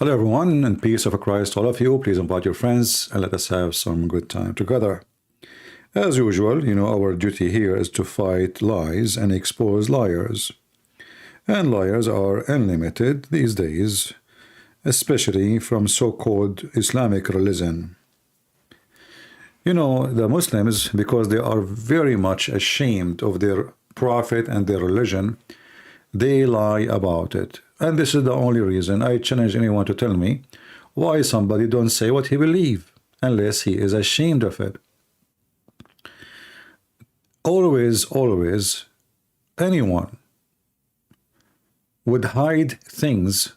Hello everyone, and peace of Christ all of you. Please invite your friends and let us have some good time together. As usual, our duty here is to fight lies and expose liars. And liars are unlimited these days, especially from so-called Islamic religion. The Muslims, because they are very much ashamed of their prophet and their religion, they lie about it. And this is the only reason I challenge anyone to tell me why somebody don't say what he believe unless he is ashamed of it. Always, anyone would hide things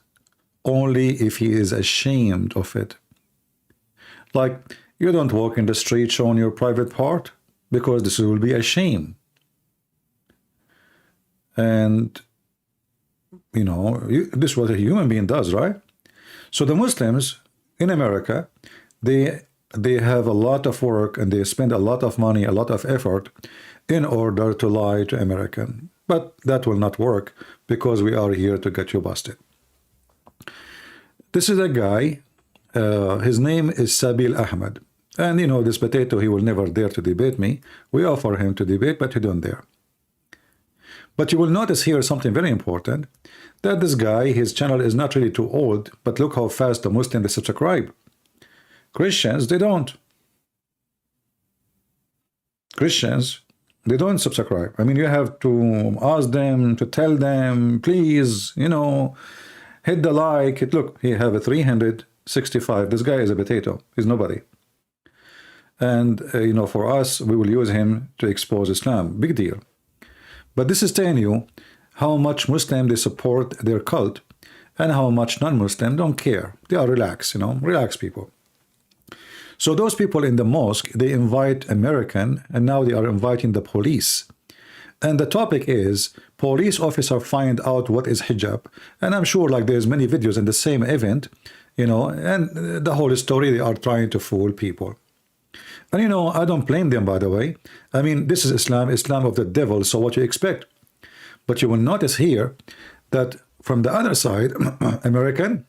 only if he is ashamed of it. Like, you don't walk in the street showing your private part because this will be a shame. And this is what a human being does, right? So the Muslims in America, they have a lot of work and they spend a lot of money, a lot of effort in order to lie to American. But that will not work because we are here to get you busted. This is a guy, his name is Sabeel Ahmed. And this potato, he will never dare to debate me. We offer him to debate, but he don't dare. But you will notice here something very important, that this guy, his channel is not really too old, but look how fast the Muslims they subscribe. Christians, they don't. Christians, they don't subscribe. I mean, you have to ask them, to tell them, please, hit the like. Look, he have a 365. This guy is a potato. He's nobody. And, for us, we will use him to expose Islam. Big deal. But this is telling you how much Muslim they support their cult and how much non-Muslim don't care. They are relaxed, relaxed people. So those people in the mosque, they invite American, and now they are inviting the police. And the topic is, police officer find out what is hijab. And I'm sure like there's many videos in the same event, and the whole story, they are trying to fool people. And I don't blame them, by the way. I mean, this is Islam of the devil, so what you expect? But you will notice here that from the other side, American,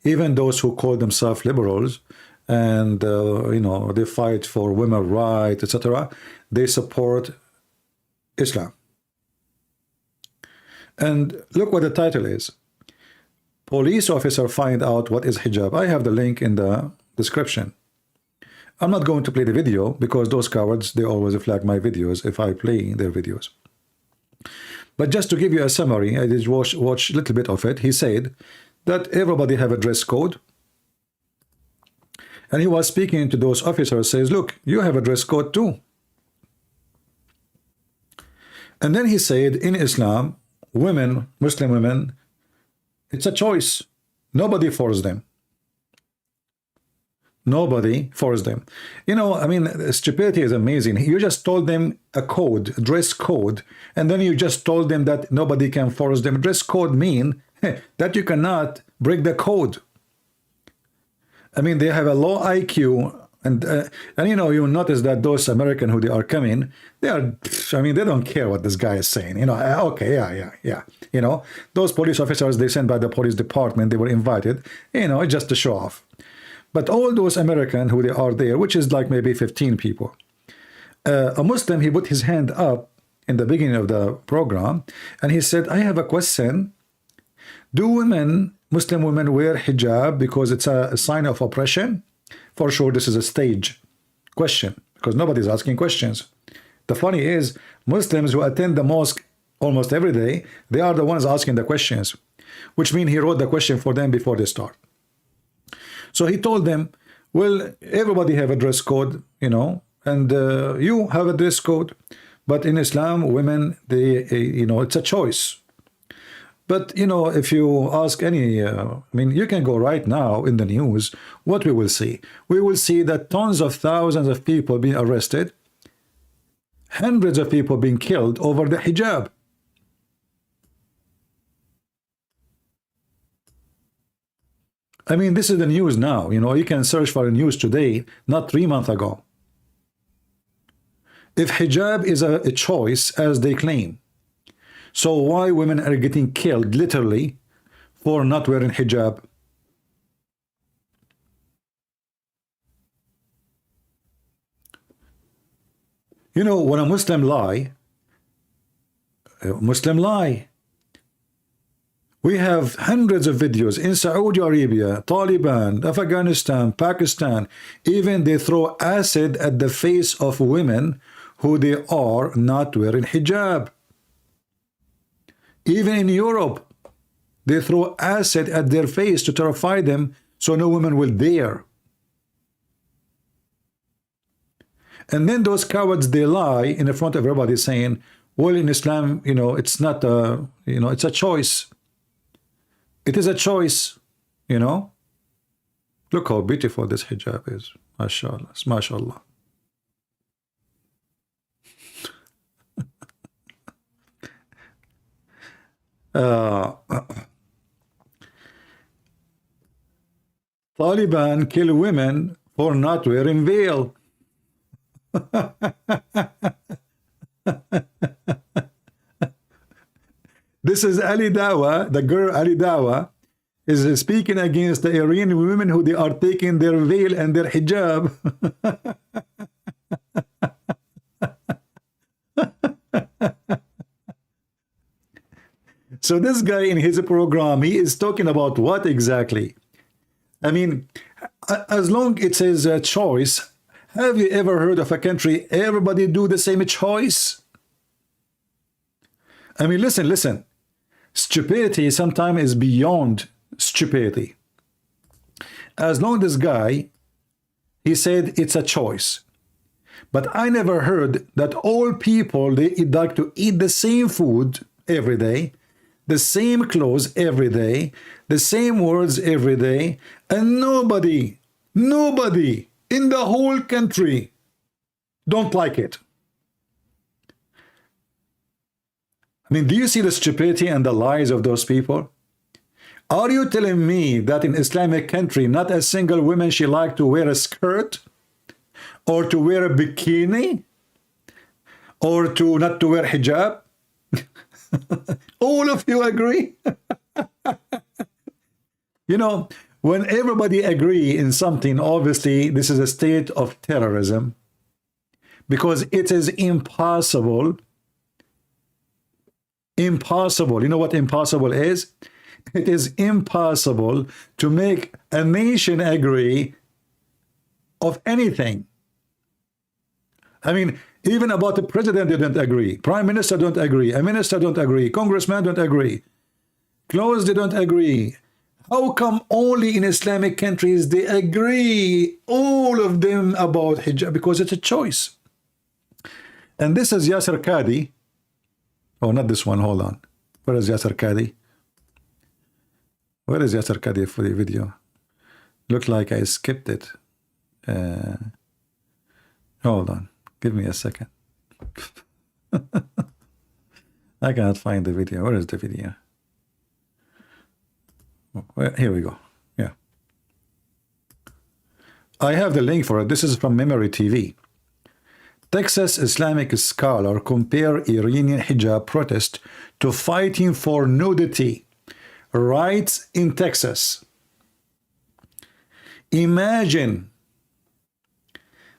even those who call themselves liberals, and, they fight for women's rights, etc., they support Islam. And look what the title is. Police officer find out what is hijab. I have the link in the description. I'm not going to play the video because those cowards, they always flag my videos if I play their videos. But just to give you a summary, I did watch a little bit of it. He said that everybody have a dress code. And he was speaking to those officers, says, look, you have a dress code too. And then he said, in Islam, women, Muslim women, it's a choice. Nobody forced them. Nobody forced them. I mean, stupidity is amazing. You just told them a code, dress code, and then you just told them that nobody can force them. Dress code mean that you cannot break the code. I mean, they have a low IQ, and you notice that those American who they are coming, they don't care what this guy is saying. Okay, yeah. Those police officers they sent by the police department, they were invited, just to show off. But all those American who they are there, which is like maybe 15 people, a Muslim, he put his hand up in the beginning of the program, and he said, I have a question. Do Muslim women wear hijab because it's a sign of oppression? For sure, this is a stage question because nobody's asking questions. The funny is, Muslims who attend the mosque almost every day, they are the ones asking the questions, which means he wrote the question for them before they start. So he told them, well, everybody have a dress code, and you have a dress code. But in Islam, women, it's a choice. But, if you ask any, you can go right now in the news, what we will see? We will see that tons of thousands of people being arrested, hundreds of people being killed over the hijab. I mean, this is the news now. You can search for the news today, not 3 months ago. If hijab is a choice, as they claim, so why women are getting killed, literally, for not wearing hijab? You know, when a Muslim lie, we have hundreds of videos in Saudi Arabia, Taliban, Afghanistan, Pakistan. Even they throw acid at the face of women who they are not wearing hijab. Even in Europe, they throw acid at their face to terrify them so no woman will dare. And then those cowards, they lie in front of everybody saying, well, in Islam, you know, it's not a, you know, it's a choice. It is a choice, you know. Look how beautiful this hijab is. MashaAllah. MashaAllah. Taliban kill women for not wearing veil. This is Ali Dawa, the girl Ali Dawa, is speaking against the Iranian women who they are taking their veil and their hijab. So this guy in his program, he is talking about what exactly? I mean, as long it says a choice, have you ever heard of a country everybody do the same choice? I mean, listen. Stupidity sometimes is beyond stupidity. As long as this guy, he said it's a choice. But I never heard that all people, they like to eat the same food every day, the same clothes every day, the same words every day, and nobody in the whole country don't like it. I mean, do you see the stupidity and the lies of those people? Are you telling me that in Islamic country, not a single woman she like to wear a skirt, or to wear a bikini, or to not to wear hijab? All of you agree? You know, when everybody agree in something, obviously this is a state of terrorism, because it is impossible. Impossible. You know what impossible is? It is impossible to make a nation agree of anything. I mean, even about the president, they don't agree. Prime minister don't agree. A minister don't agree. Congressman don't agree. Clothes, they don't agree. How come only in Islamic countries they agree, all of them, about hijab? Because it's a choice. And this is Yasser Qadi. Oh, not this one. Hold on. Where is Yasser Qadi? Where is Yasser Qadi for the video? Looked like I skipped it. Hold on. Give me a second. I cannot find the video. Where is the video? Well, here we go. Yeah. I have the link for it. This is from Memory TV. Texas Islamic scholar compare Iranian hijab protest to fighting for nudity rights in Texas. Imagine.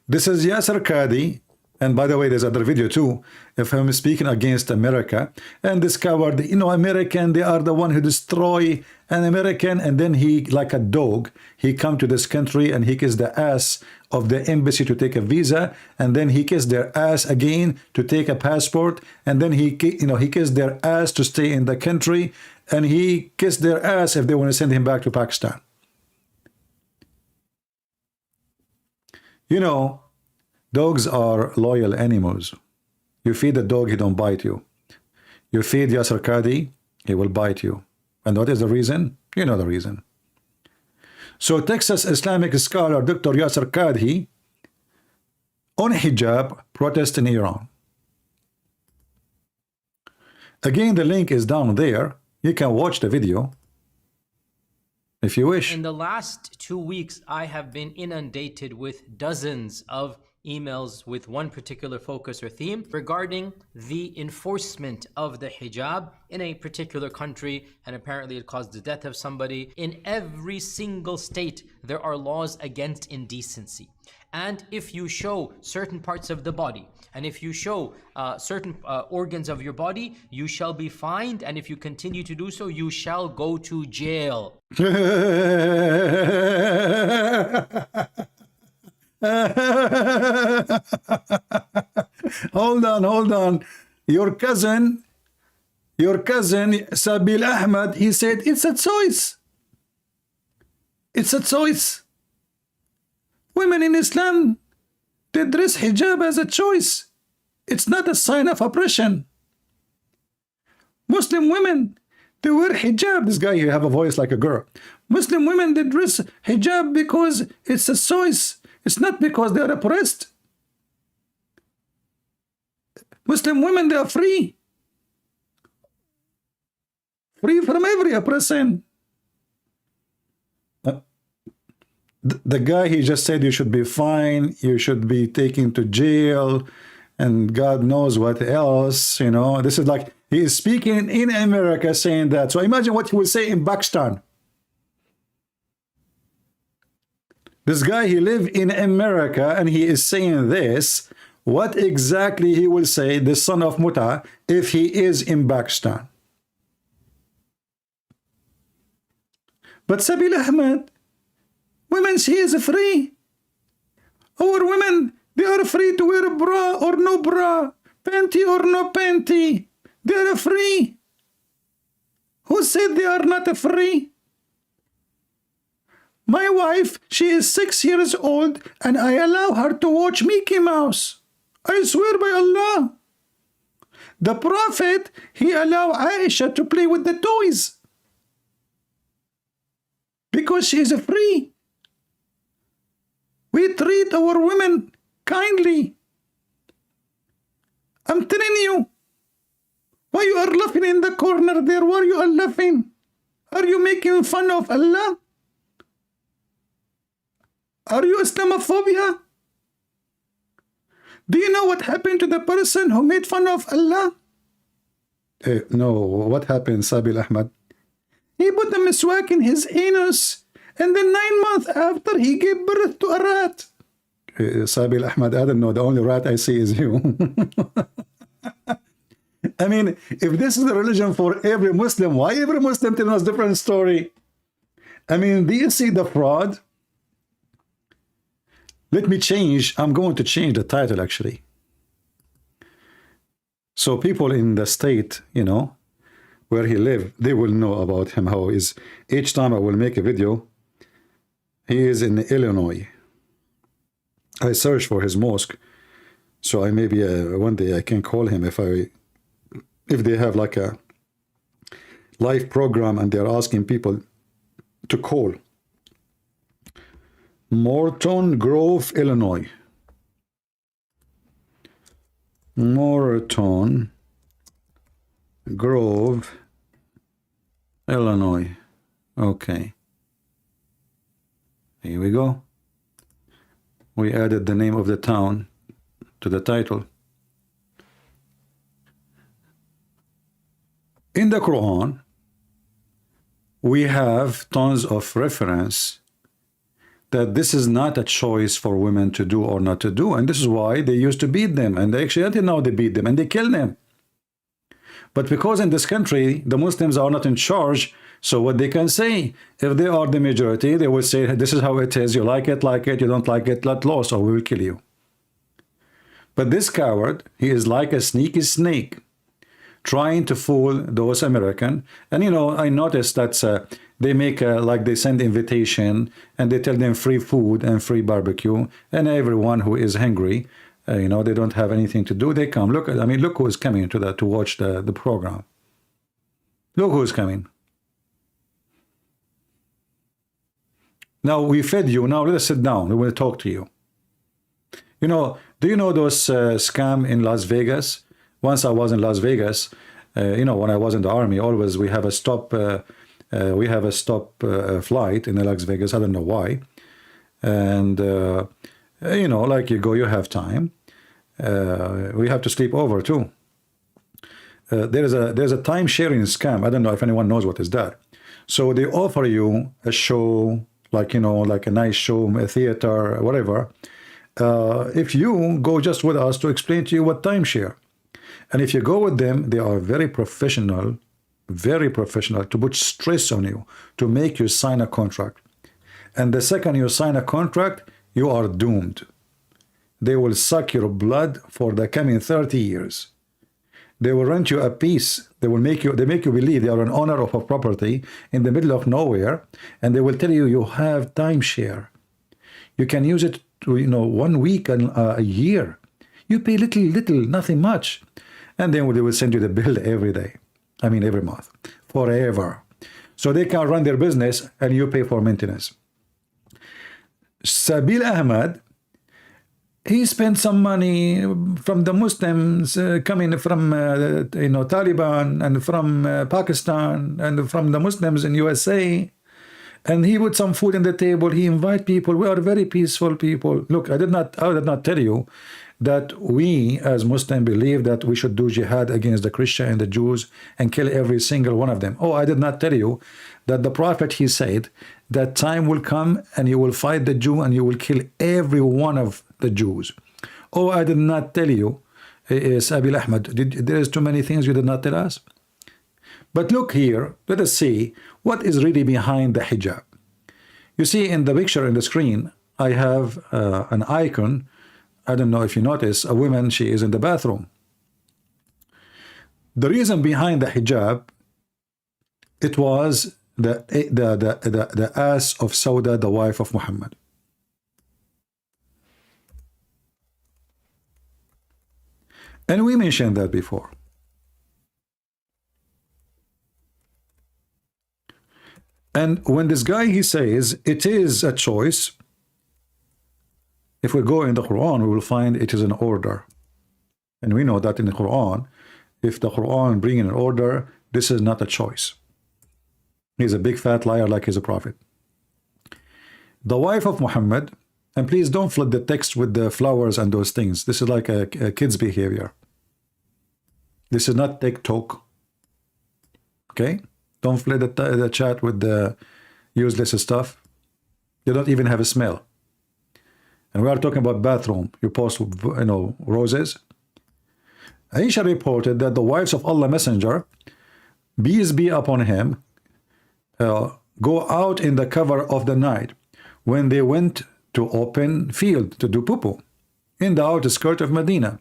This is Yasser Qadi. And by the way, there's other video too, of him speaking against America and discovered, you know, American, they are the one who destroy an American, and then he, like a dog, he come to this country and he kissed the ass of the embassy to take a visa, and then he kissed their ass again to take a passport, and then he, you know, he kissed their ass to stay in the country, and he kissed their ass if they want to send him back to Pakistan. You know, dogs are loyal animals. You feed a dog, he don't bite you. You feed Yasser Qadi, he will bite you. And what is the reason? You know the reason. So Texas Islamic scholar Dr. Yasser Qadi on hijab protest in Iran. Again, the link is down there. You can watch the video if you wish. In the last 2 weeks, I have been inundated with dozens of emails with one particular focus or theme regarding the enforcement of the hijab in a particular country, and apparently it caused the death of somebody. In every single state, there are laws against indecency. And if you show certain parts of the body, and if you show certain organs of your body, you shall be fined, and if you continue to do so, you shall go to jail. Hold on. Your cousin Sabeel Ahmed, he said it's a choice. It's a choice. Women in Islam, they dress hijab as a choice. It's not a sign of oppression. Muslim women, they wear hijab. This guy, you have a voice like a girl. Muslim women, they dress hijab because it's a choice. It's not because they are oppressed. Muslim women, they are free. Free from every oppression. The guy, he just said you should be fined, you should be taken to jail, and God knows what else, you know. This is like, he is speaking in America saying that. So imagine what he will say in Pakistan. This guy, he lives in America and he is saying this. What exactly he will say, the son of Muta, if he is in Pakistan? But Sabeel Ahmed, women, she is free. Our women, they are free to wear a bra or no bra, panty or no panty. They are free. Who said they are not free? My wife, she is 6 years old and I allow her to watch Mickey Mouse. I swear by Allah. The Prophet, he allowed Aisha to play with the toys. Because she is free. We treat our women kindly. I'm telling you. Why you are laughing in the corner there? Why you are laughing? Are you making fun of Allah? Are you Islamophobia? Do you know what happened to the person who made fun of Allah? No, what happened, Sabeel Ahmed? He put a miswak in his anus, and then 9 months after, he gave birth to a rat. Sabeel Ahmed, I don't know, the only rat I see is you. I mean, if this is the religion for every Muslim, why every Muslim telling us a different story? I mean, do you see the fraud? Let me change. I'm going to change the title, actually. So people in the state, you know, where he lives, they will know about him, how he is. Each time I will make a video, he is in Illinois. I search for his mosque, so I maybe one day I can call him if they have like a live program and they're asking people to call. Morton Grove, Illinois. Morton Grove, Illinois. Okay. Here we go. We added the name of the town to the title. In the Quran, we have tons of reference that this is not a choice for women to do or not to do, and this is why they used to beat them, and actually until now they beat them and they kill them. But because in this country the Muslims are not in charge, so what they can say, if they are the majority, they will say, this is how it is, you like it, you don't like it, let loss or we will kill you. But this coward, he is like a sneaky snake, trying to fool those American. And you know, I noticed that they make like they send invitation and they tell them free food and free barbecue, and everyone who is hungry, you know, they don't have anything to do, they come. Look, I mean, look who is coming to that to watch the program. Look who is coming. Now we fed you. Now let us sit down. We will talk to you. You know, do you know those scam in Las Vegas? Once I was in Las Vegas, you know, when I was in the army, always we have a stop. We have a stop flight in Las Vegas. I don't know why. And You know, like you go, you have time. We have to sleep over too. There's a time sharing scam. I don't know if anyone knows what is that. So they offer you a show, like, you know, like a nice show, a theater, whatever. If you go just with us to explain to you what timeshare. And if you go with them, they are very professional to put stress on you, to make you sign a contract. And the second you sign a contract, you are doomed. They will suck your blood for the coming 30 years. They will rent you a piece. They make you believe they are an owner of a property in the middle of nowhere, and they will tell you you have timeshare. You can use it to, you know, 1 week and a year. You pay little, nothing much, and then they will send you the bill every day. I mean every month, forever. So they can run their business, and you pay for maintenance. Sabeel Ahmed, he spent some money from the Muslims coming from you know, Taliban, and from Pakistan, and from the Muslims in USA, and he put some food on the table. He invite people. We are very peaceful people. Look, I did not tell you that we as Muslims believe that we should do jihad against the Christian and the Jews and kill every single one of them. Oh, I did not tell you that the Prophet, he said that time will come and you will fight the Jew and you will kill every one of the Jews. Oh, I did not tell you, Sabeel Ahmed, there is too many things you did not tell us. But look here, let us see what is really behind the hijab. You see in the picture in the screen, I have an icon. I don't know if you notice, a woman, she is in the bathroom. The reason behind the hijab, it was the ass of Sauda, the wife of Muhammad. And we mentioned that before. And when this guy, he says it is a choice, if we go in the Quran, we will find it is an order. And we know that in the Quran, if the Quran bring in an order, this is not a choice. He's a big fat liar like he's a prophet. The wife of Muhammad, and please don't flood the text with the flowers and those things. This is like a kid's behavior. This is not TikTok. Okay? Don't flood the chat with the useless stuff. You don't even have a smell. And we are talking about bathroom. You post, you know, roses. Aisha reported that the wives of Allah Messenger, peace be upon him, go out in the cover of the night when they went to open field to do poo-poo in the outskirts of Medina.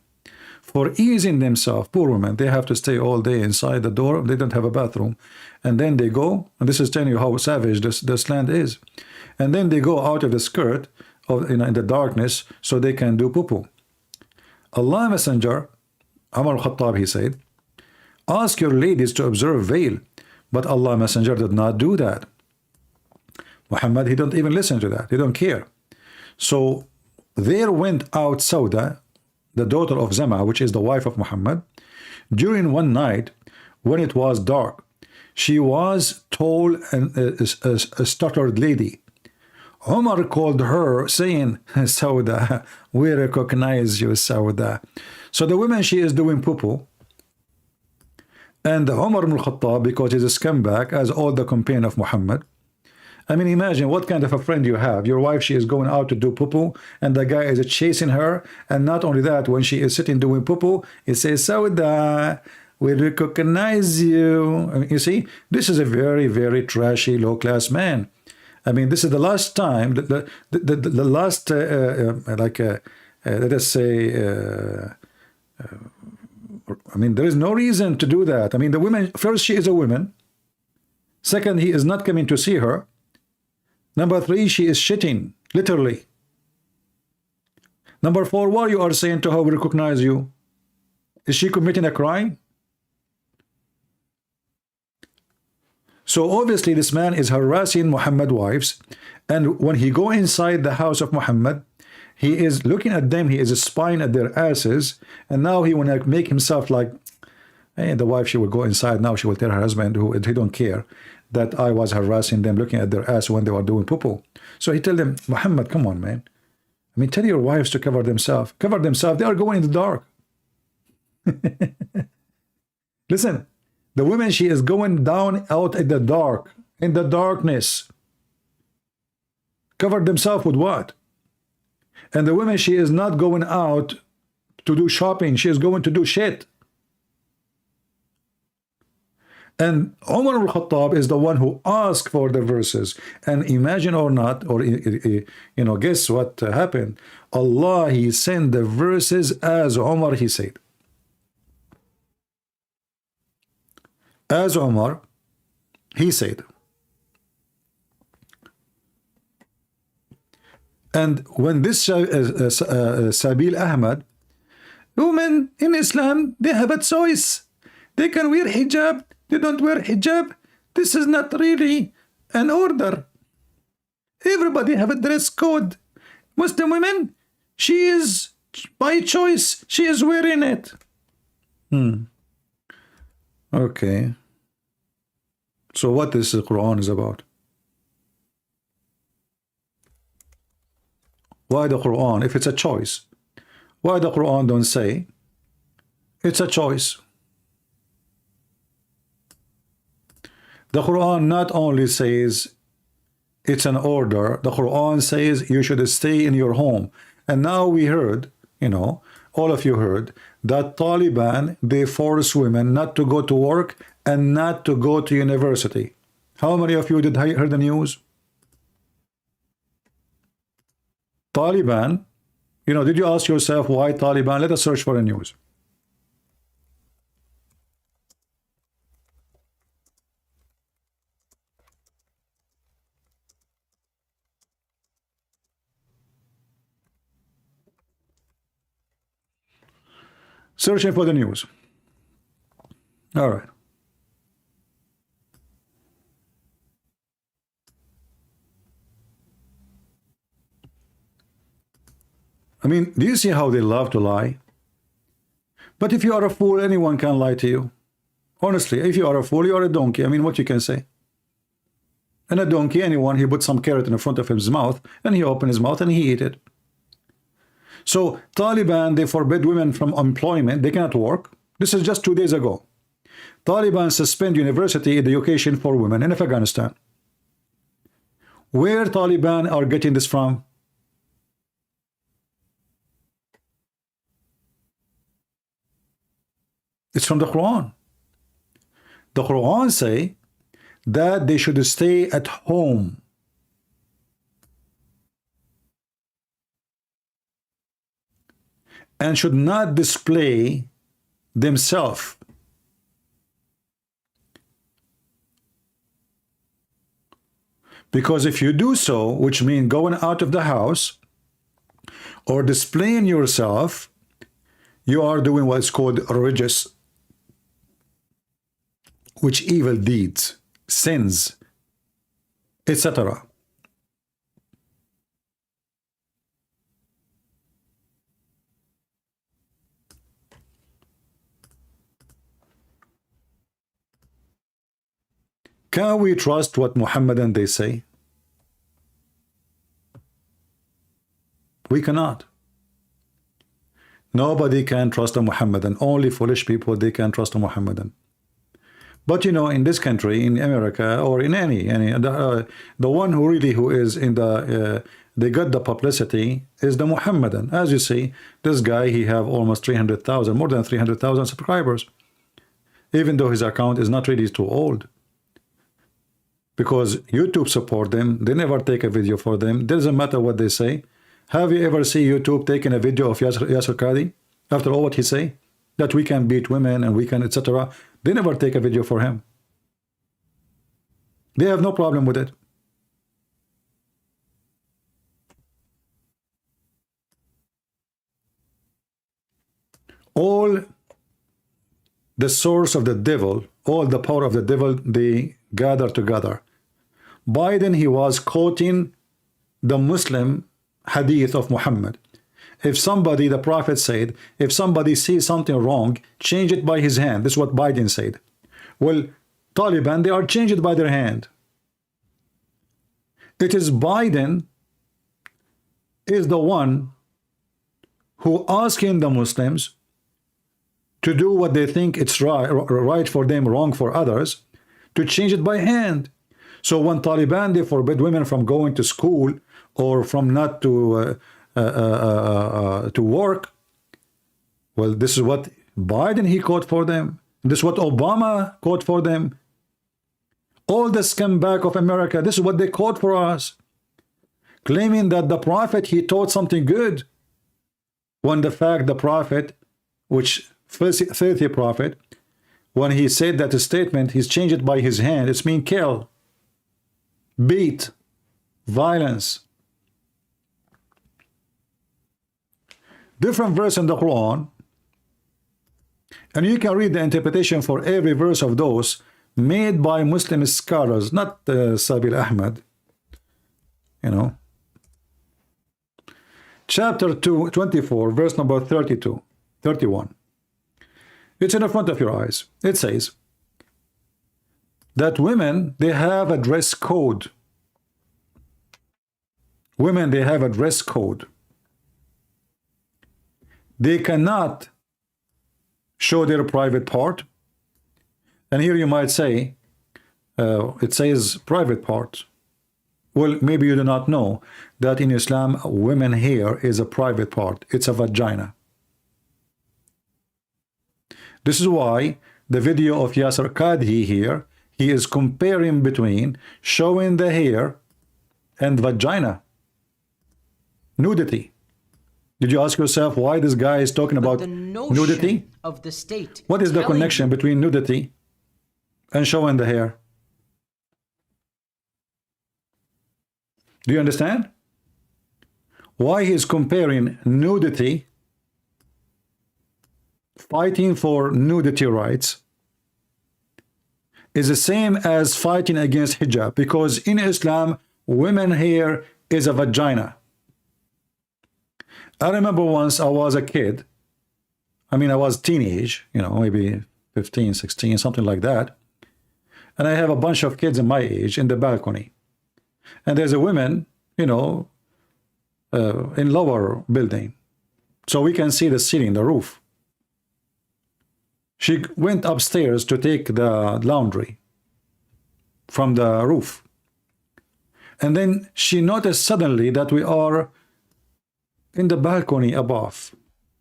For easing themselves, poor women, they have to stay all day inside the door. They don't have a bathroom. And then they go, and this is telling you how savage this land is. And then they go out of the skirt, in the darkness, so they can do poo-poo. Allah Messenger, Umar al-Khattab, he said, ask your ladies to observe veil. But Allah Messenger did not do that. Muhammad, he don't even listen to that. He don't care. So there went out Sauda, the daughter of Zama, which is the wife of Muhammad, during one night when it was dark. She was tall and a stuttered lady. Umar called her saying, Sauda, we recognize you, Sauda. So the woman, she is doing poo-poo. And Umar ibn al-Khattab, because he's a scumbag, as all the companion of Muhammad. I mean, imagine what kind of a friend you have. Your wife, she is going out to do poo-poo, and the guy is chasing her. And not only that, when she is sitting doing poo-poo, he says, Sauda, we recognize you. I mean, you see, this is a very, very trashy, low-class man. I mean, this is the last time, the last, let us say, I mean, there is no reason to do that. I mean, the woman, first, she is a woman. Second, he is not coming to see her. Number 3, she is shitting, literally. Number 4, what you are saying to her, we recognize you. Is she committing a crime? So obviously this man is harassing Muhammad wives, and when he go inside the house of Muhammad, he is looking at them, he is spying at their asses, and now he want to make himself like, hey, the wife, she will go inside, now she will tell her husband, who he don't care, that I was harassing them, looking at their ass when they were doing poo-poo. So he tell them, Muhammad, come on, man. I mean, tell your wives to cover themselves. Cover themselves. They are going in the dark. Listen, the woman, she is going down out in the dark, in the darkness. Cover themselves with what? And the woman, she is not going out to do shopping. She is going to do shit. And Umar al-Khattab is the one who asked for the verses. And imagine or not, or guess what happened? Allah, he sent the verses as Umar, he said. As Umar, he said. And when this Sabeel Ahmed, women in Islam, they have a choice. They can wear hijab, they don't wear hijab. This is not really an order. Everybody have a dress code. Muslim women, she is, by choice, she is wearing it. Okay. So what this Quran is about? Why the Quran, if it's a choice, why the Quran don't say it's a choice? The Quran not only says it's an order, the Quran says you should stay in your home. And now we heard, all of you heard, that Taliban, they force women not to go to work and not to go to university. How many of you did hear the news? Taliban, did you ask yourself why Taliban? Let us search for the news. Searching for the news. All right. I mean, do you see how they love to lie? But if you are a fool, anyone can lie to you. Honestly, if you are a fool, you are a donkey. I mean, what you can say? And a donkey, anyone, he put some carrot in the front of his mouth, and he opened his mouth and he ate it. So Taliban, they forbid women from employment. They cannot work. This is just 2 days ago. Taliban suspend university education for women in Afghanistan. Where Taliban are getting this from? It's from the Quran. The Quran say that they should stay at home. And should not display themselves. Because if you do so, which means going out of the house or displaying yourself, you are doing what's called religious, which evil deeds, sins, etc. Can we trust what Muhammadan they say? We cannot. Nobody can trust a Muhammadan. Only foolish people, they can trust a Muhammadan. But in this country, in America, or in any the one who is in the they got the publicity is the Muhammadan. As you see, this guy, he have almost 300,000, more than 300,000 subscribers, even though his account is not really too old. Because YouTube support them, they never take a video for them. Doesn't matter what they say. Have you ever seen YouTube taking a video of Yasser Qadi? After all what he say, that we can beat women and we can etc. They never take a video for him. They have no problem with it. All the source of the devil, all the power of the devil, they gather together. Biden, he was quoting the Muslim hadith of Muhammad. If somebody, the Prophet said, if somebody sees something wrong, change it by his hand. This is what Biden said. Well, Taliban, they are changed it by their hand. It is Biden is the one who asking the Muslims to do what they think it's right for them, wrong for others, to change it by hand. So when Taliban, they forbid women from going to school or from not to work, well, this is what Biden, he called for them. This is what Obama called for them. All the scumbag of America, this is what they called for us, claiming that the prophet, he taught something good, when the fact the prophet, which filthy prophet, when he said that statement, he's changed it by his hand. It's mean kill, beat, violence. Different verse in the Quran, and you can read the interpretation for every verse of those made by Muslim scholars, not Sabeel Ahmed, you know. Chapter 24, verse number 32, 31. It's in the front of your eyes. It says that women, they have a dress code. Women, they have a dress code. They cannot show their private part. And here you might say, it says private part. Well, maybe you do not know that in Islam, women hair is a private part. It's a vagina. This is why the video of Yasser Qadhi here, he is comparing between showing the hair and vagina. Nudity. Did you ask yourself why this guy is talking about the notion nudity? Of the state. What is the connection between nudity and showing the hair? Do you understand? Why he is comparing nudity, fighting for nudity rights, is the same as fighting against hijab, because in Islam, women hair is a vagina. I remember once I was a kid, I mean I was teenage, you know, maybe 15, 16, something like that, and I have a bunch of kids in my age in the balcony, and there's a woman, you know, in lower building, so we can see the ceiling, the roof. She went upstairs to take the laundry from the roof, and then she noticed suddenly that we are in the balcony above,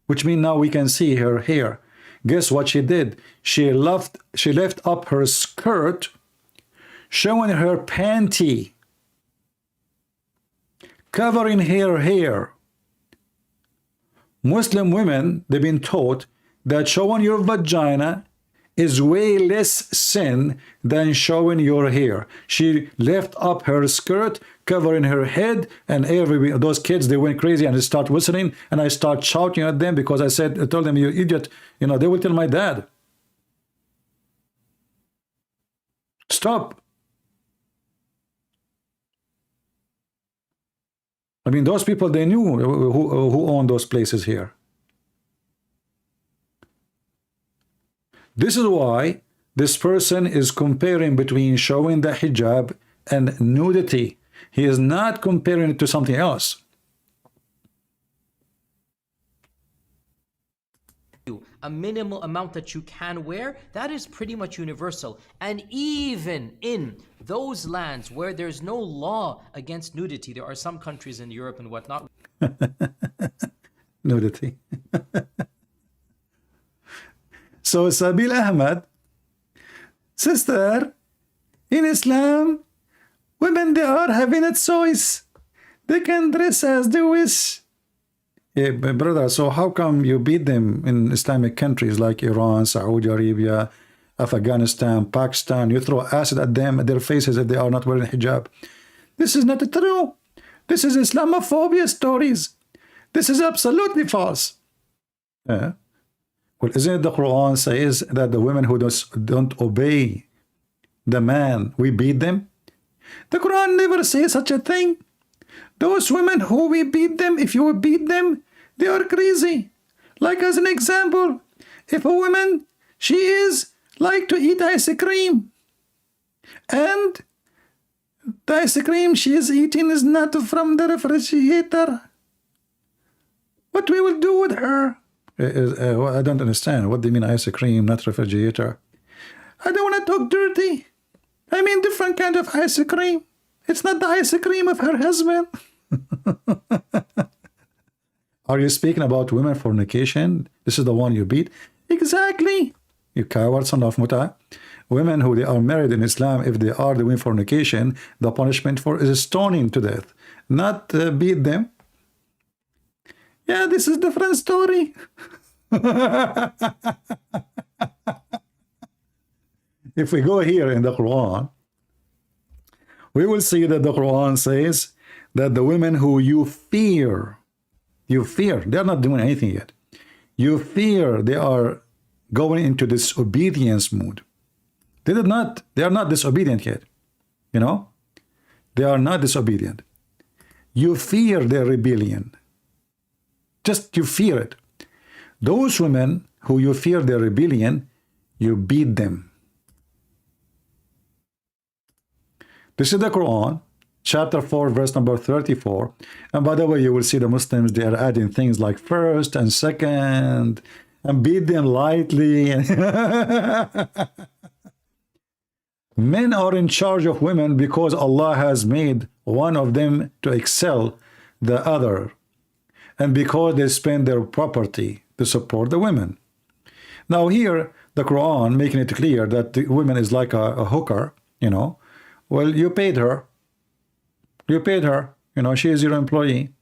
which means now we can see her hair. Guess what she did? She left up her skirt, showing her panty, covering her hair. Muslim women, they've been taught that showing your vagina is way less sin than showing your hair. She left up her skirt, covering her head, and those kids, they went crazy and they start whistling, and I start shouting at them because I told them, you idiot, you know, they will tell my dad. Stop. I mean, those people, they knew who owned those places here. This is why this person is comparing between showing the hijab and nudity. He is not comparing it to something else. A minimal amount that you can wear, that is pretty much universal. And even in those lands where there's no law against nudity, there are some countries in Europe and whatnot. Nudity. So Sabeel Ahmed, sister, in Islam, women, they are having a choice. They can dress as they wish. Yeah, brother, so how come you beat them in Islamic countries like Iran, Saudi Arabia, Afghanistan, Pakistan? You throw acid at them, at their faces, if they are not wearing hijab. This is not true. This is Islamophobia stories. This is absolutely false. Yeah. Well, isn't it the Quran says that the women who don't obey the man, we beat them? The Quran never says such a thing. Those women who we beat them, if you beat them, they are crazy. Like as an example, if a woman, she is like to eat ice cream, and the ice cream she is eating is not from the refrigerator, What we will do with her? I don't understand. What do you mean ice cream, not refrigerator? I don't want to talk dirty. I mean different kind of ice cream. It's not the ice cream of her husband. Are you speaking about women fornication? This is the one you beat? Exactly. You coward son of muta. Women who they are married in Islam, if they are doing fornication, the punishment for is stoning to death, not beat them. Yeah, this is a different story. If we go here in the Quran, we will see that the Quran says that the women who you fear, they're not doing anything yet. You fear they are going into disobedience mood. They are not disobedient yet. You know? They are not disobedient. You fear their rebellion. Just you fear it. Those women who you fear their rebellion, you beat them. This is the Quran, chapter 4, verse number 34. And by the way, you will see the Muslims, they are adding things like first and second, and beat them lightly. Men are in charge of women because Allah has made one of them to excel the other, and because they spend their property to support the women. Now here, the Quran making it clear that the woman is like a hooker, you know. Well, you paid her. You paid her. You know, she is your employee.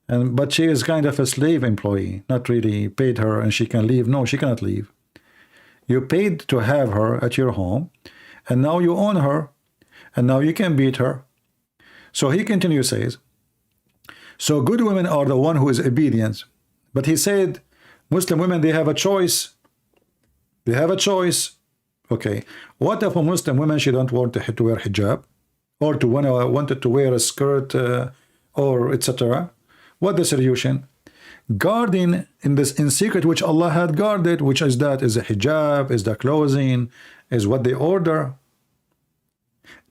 But she is kind of a slave employee. Not really paid her and she can leave. No, she cannot leave. You paid to have her at your home, and now you own her, and now you can beat her. So he continues, says, so good women are the one who is obedient. But he said, Muslim women, they have a choice. They have a choice. Okay, what if a Muslim woman, she don't want to wear hijab, or to wanted to wear a skirt, or etc.? What the solution? Guarding in secret, which Allah had guarded, which is that is the hijab, is the clothing, is what they order.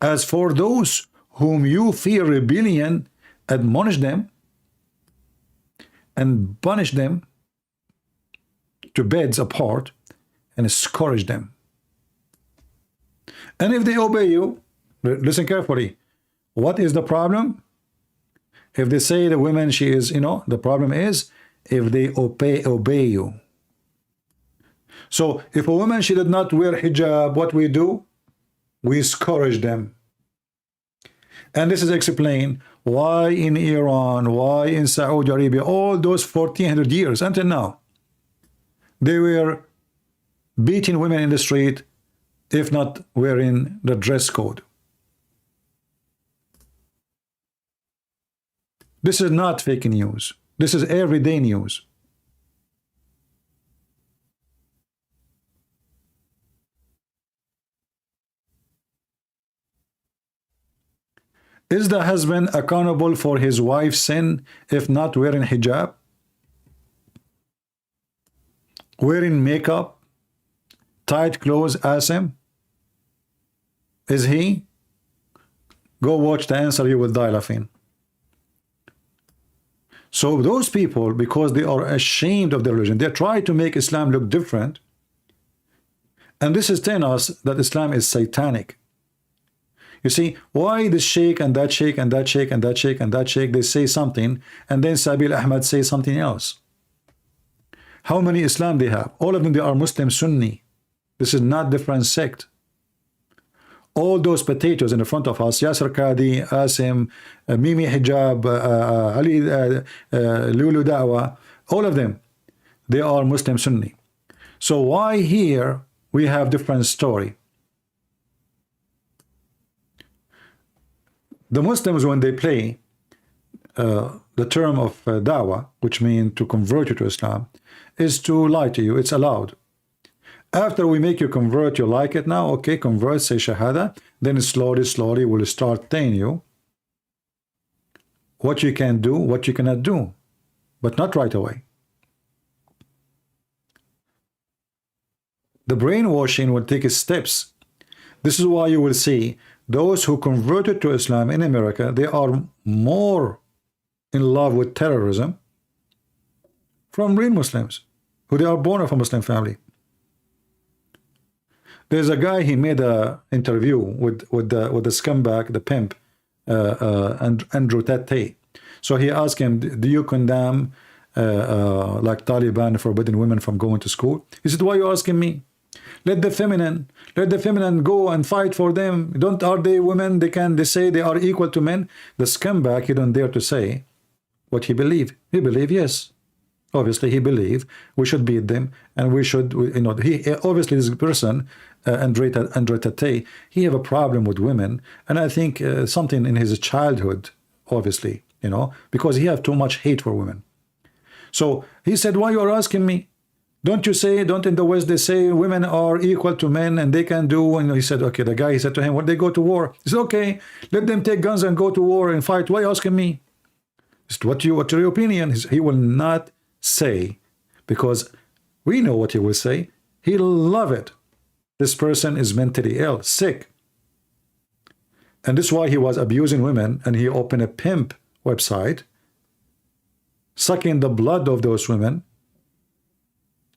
As for those whom you fear rebellion, admonish them and punish them to beds apart and scourge them. And if they obey you, listen carefully, what is the problem? If they say the woman, she is, you know, the problem is if they obey you. So if a woman, she did not wear hijab, what we do? We scourge them. And this is explained why in Iran, why in Saudi Arabia, all those 1400 years until now, they were beating women in the street if not wearing the dress code. This is not fake news. This is everyday news. Is the husband accountable for his wife's sin if not wearing hijab? Wearing makeup? Tight clothes, Asim? Is he? Go watch the answer, you will die laughing. So those people, because they are ashamed of their religion, they try to make Islam look different. And this is telling us that Islam is satanic. You see, why this sheikh and that sheikh and that sheikh and that sheikh and that sheikh, they say something, and then Sabeel Ahmed say something else. How many Islam they have? All of them, they are Muslim Sunni. This is not different sect. All those potatoes in the front of us, Yasser Qadi, Asim, Mimi Hijab, Ali, Lulu Da'wa, all of them, they are Muslim Sunni. So why here we have different story? The Muslims, when they play the term of da'wah, which means to convert you to Islam, is to lie to you. It's allowed. After we make you convert, you like it now, okay, convert, say Shahada, then slowly we'll start telling you what you can do, what you cannot do, but not right away. The brainwashing will take its steps. This is why you will see those who converted to Islam in America, they are more in love with terrorism from real Muslims who they are born of a Muslim family. There's a guy, he made a interview with the scumbag, the pimp, and Andrew Tate. So he asked him, do you condemn like Taliban forbidding women from going to school? He said, why are you asking me? Let the feminine go and fight for them. Don't, are they women? They say they are equal to men. The scumbag, he don't dare to say what he believe. He believe, yes. Obviously, he believe we should beat them, and we should, you know, he obviously this person, Andre Tate, he have a problem with women, and I think something in his childhood, obviously, you know, because he have too much hate for women. So he said, why you are asking me? Don't you say, don't in the West they say women are equal to men and they can do, and he said, okay, the guy, he said to him, when they go to war, he said, okay, let them take guns and go to war and fight. Why are you asking me? He said, what's your opinion? He will not say, because we know what he will say. He'll love it. This person is mentally ill, sick. And this is why he was abusing women, and he opened a pimp website, sucking the blood of those women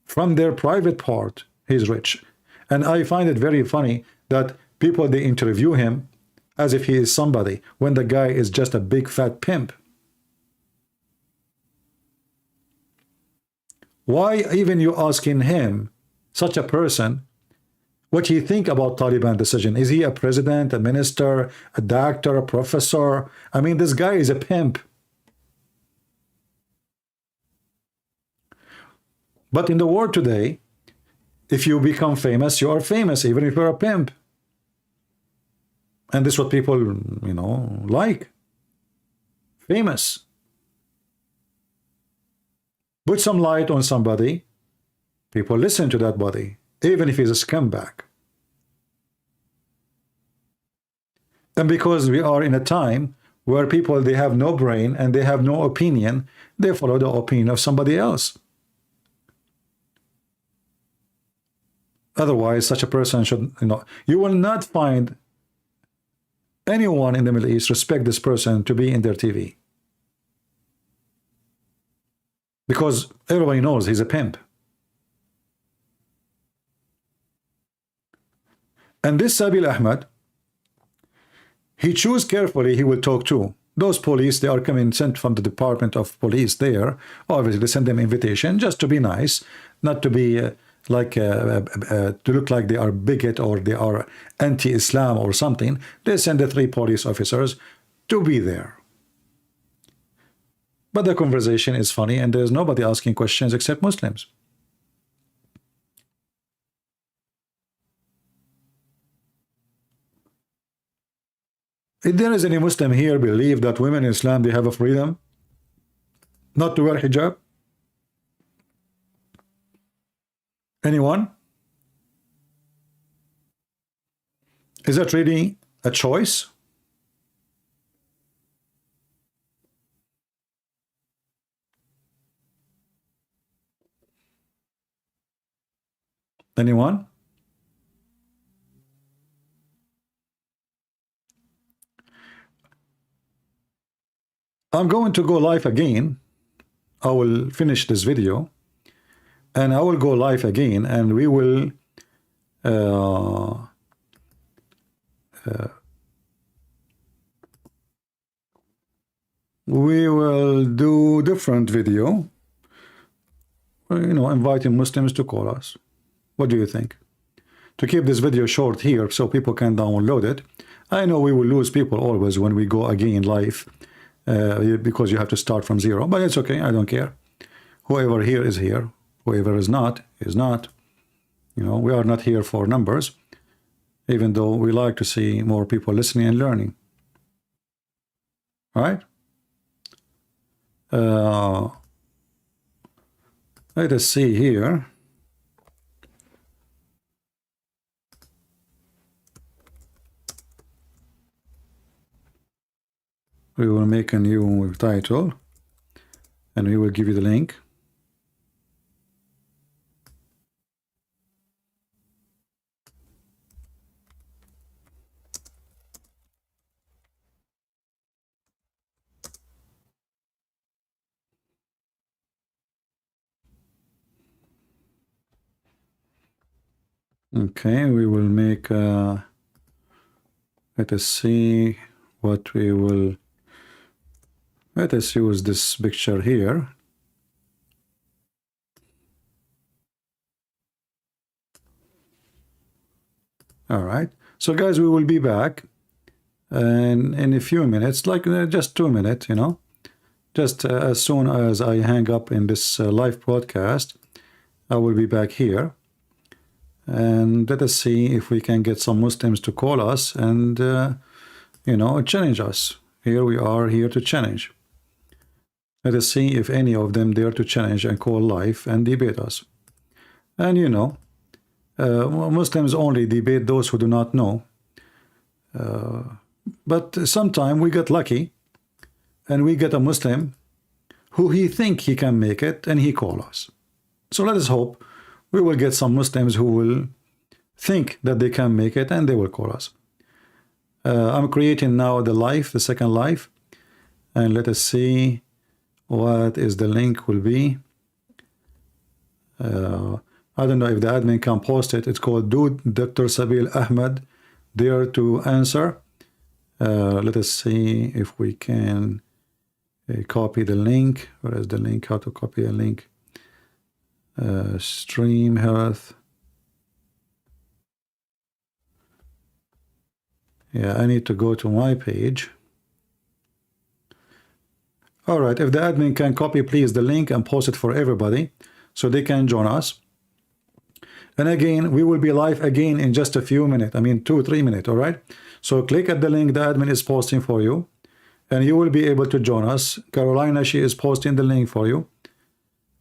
from their private part. He's rich. And I find it very funny that people, they interview him as if he is somebody, when the guy is just a big fat pimp. Why even you asking him, such a person, what he think about Taliban decision? Is he a president, a minister, a doctor, a professor? I mean, this guy is a pimp. But in the world today, if you become famous, you are famous, even if you're a pimp. And this is what people, you know, like. Famous. Put some light on somebody, people listen to that body, even if he's a scumbag. And because we are in a time where people, they have no brain and they have no opinion, they follow the opinion of somebody else. Otherwise, such a person should, you know, you will not find anyone in the Middle East respect this person to be in their TV. Because everybody knows he's a pimp. And this Sabeel Ahmed, he choose carefully he will talk to. Those police, they are coming, sent from the Department of Police there. Obviously, they send them invitation just to be nice, not to be to look like they are bigot or they are anti-Islam or something. They send the 3 police officers to be there. But the conversation is funny and there's nobody asking questions except Muslims. If there is any Muslim here believe that women in Islam, they have a freedom not to wear hijab? Anyone? Is that really a choice? Anyone? I'm going to go live again. I will finish this video and I will go live again, and we will do different video, you know, inviting Muslims to call us. What do you think? To keep this video short here so people can download it. I know we will lose people always when we go again live, because you have to start from zero, but it's okay, I don't care. Whoever here is here, whoever is not, is not. You know, we are not here for numbers, even though we like to see more people listening and learning. All right? Let us see here. We will make a new title and we will give you the link. Okay, we will make let us see what we will. Let us use this picture here. All right, so guys, we will be back in a few minutes, like just 2 minutes, you know, just as soon as I hang up in this live broadcast, I will be back here, and let us see if we can get some Muslims to call us and you know, challenge us. Here we are, here to challenge. Let us see if any of them dare to challenge and call live and debate us. And you know, Muslims only debate those who do not know. But sometime we get lucky and we get a Muslim who he think he can make it and he call us. So let us hope we will get some Muslims who will think that they can make it and they will call us. I'm creating now the live, the second live, and let us see what is the link will be. I don't know if the admin can post it. It's called Do Dr. Sabeel Ahmed Dare to Answer. Let us see if we can copy the link. Where is the link? How to copy a link? Stream Health. Yeah, I need to go to my page. All right, if the admin can copy, please, the link and post it for everybody so they can join us. And again, we will be live again in just a few minutes. I mean, 2-3 minutes, all right? So click at the link the admin is posting for you, and you will be able to join us. Carolina, she is posting the link for you.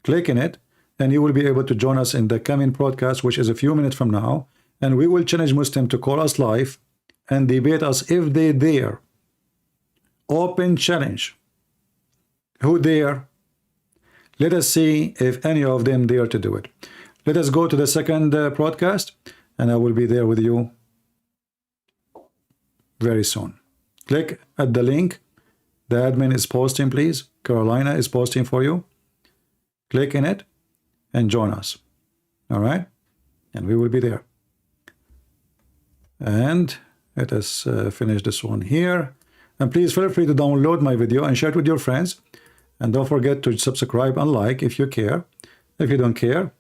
Click in it, and you will be able to join us in the coming broadcast, which is a few minutes from now. And we will challenge Muslim to call us live and debate us if they dare. Open challenge. Who dare? Let us see if any of them dare to do it. Let us go to the second broadcast, and I will be there with you very soon. Click at the link the admin is posting, please. Carolina is posting for you. Click in it and join us. All right? And we will be there. And let us finish this one here. And please feel free to download my video and share it with your friends. And don't forget to subscribe and like if you care. If you don't care,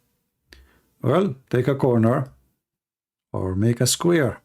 well, take a corner or make a square.